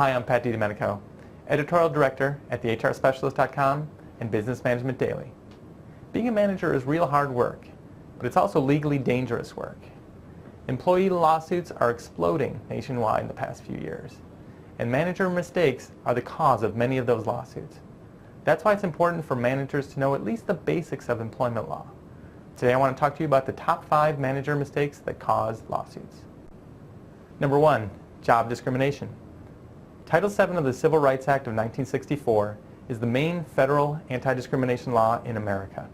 Hi, I'm Pat DiDomenico, Editorial Director at the HRSpecialist.com and Business Management Daily. Being a manager is real hard work, but it's also legally dangerous work. Employee lawsuits are exploding nationwide in the past few years, and manager mistakes are the cause of many of those lawsuits. That's why it's important for managers to know at least the basics of employment law. Today I want to talk to you about the top 5 manager mistakes that cause lawsuits. Number 1, job discrimination. Title VII of the Civil Rights Act of 1964 is the main federal anti-discrimination law in America.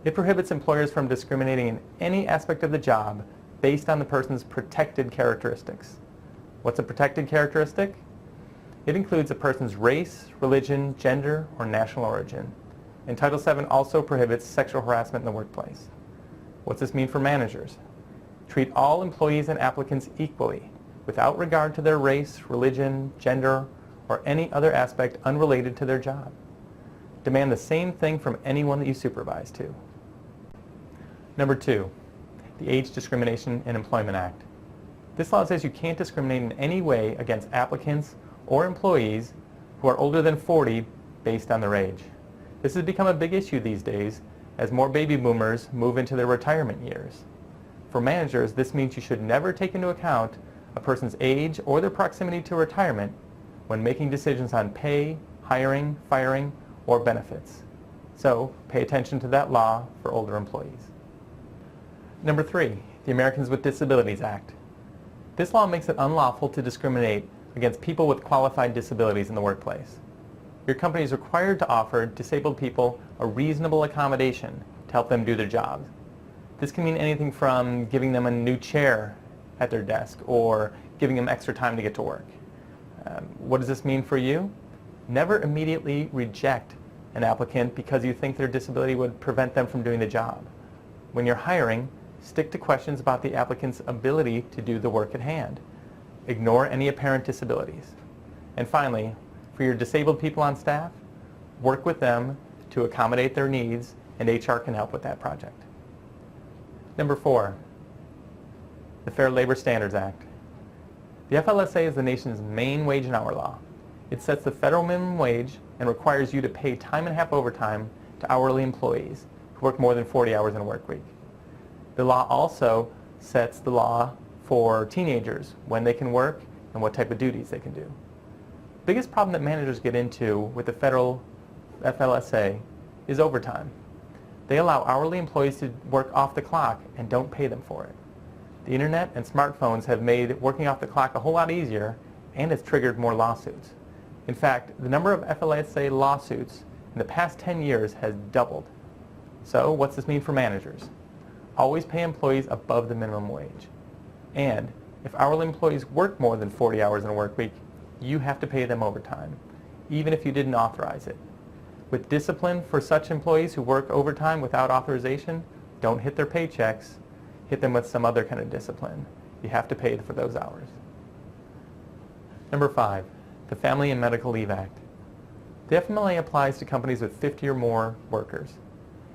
It prohibits employers from discriminating in any aspect of the job based on the person's protected characteristics. What's a protected characteristic? It includes a person's race, religion, gender, or national origin. And Title VII also prohibits sexual harassment in the workplace. What's this mean for managers? Treat all employees and applicants equally, without regard to their race, religion, gender, or any other aspect unrelated to their job. Demand the same thing from anyone that you supervise to. Number 2, the Age Discrimination in Employment Act. This law says you can't discriminate in any way against applicants or employees who are older than 40 based on their age. This has become a big issue these days as more baby boomers move into their retirement years. For managers, this means you should never take into account a person's age or their proximity to retirement when making decisions on pay, hiring, firing, or benefits. So pay attention to that law for older employees. Number 3, the Americans with Disabilities Act. This law makes it unlawful to discriminate against people with qualified disabilities in the workplace. Your company is required to offer disabled people a reasonable accommodation to help them do their jobs. This can mean anything from giving them a new chair at their desk or giving them extra time to get to work. What does this mean for you? Never immediately reject an applicant because you think their disability would prevent them from doing the job. When you're hiring, stick to questions about the applicant's ability to do the work at hand. Ignore any apparent disabilities. And finally, for your disabled people on staff, work with them to accommodate their needs, and HR can help with that project. Number 4, the Fair Labor Standards Act. The FLSA is the nation's main wage and hour law. It sets the federal minimum wage and requires you to pay time and a half overtime to hourly employees who work more than 40 hours in a work week. The law also sets the law for teenagers, when they can work and what type of duties they can do. The biggest problem that managers get into with the federal FLSA is overtime. They allow hourly employees to work off the clock and don't pay them for it. The internet and smartphones have made working off the clock a whole lot easier, and it's triggered more lawsuits. In fact, the number of FLSA lawsuits in the past 10 years has doubled. So what's this mean for managers? Always pay employees above the minimum wage. And if hourly employees work more than 40 hours in a work week, you have to pay them overtime, even if you didn't authorize it. With discipline for such employees who work overtime without authorization, don't hit their paychecks, hit them with some other kind of discipline. You have to pay for those hours. Number 5, the Family and Medical Leave Act. The FMLA applies to companies with 50 or more workers.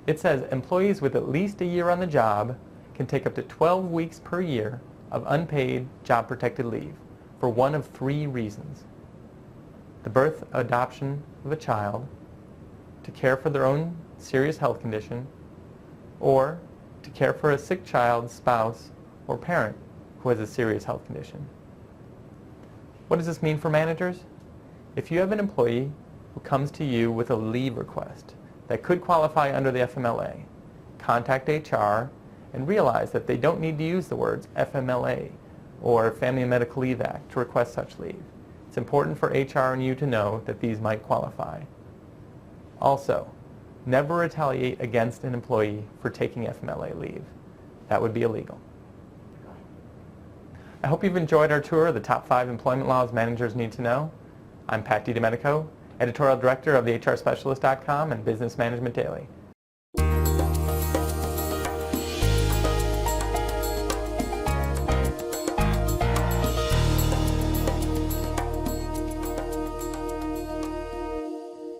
It says employees with at least a year on the job can take up to 12 weeks per year of unpaid job-protected leave for one of 3 reasons: the birth, adoption of a child, to care for their own serious health condition, or to care for a sick child, spouse, or parent who has a serious health condition. What does this mean for managers? If you have an employee who comes to you with a leave request that could qualify under the FMLA, contact HR and realize that they don't need to use the words FMLA or Family and Medical Leave Act to request such leave. It's important for HR and you to know that these might qualify. Also, never retaliate against an employee for taking FMLA leave. That would be illegal. I hope you've enjoyed our tour of the top 5 employment laws managers need to know. I'm Pat DiDomenico, Editorial Director of the HRSpecialist.com and Business Management Daily.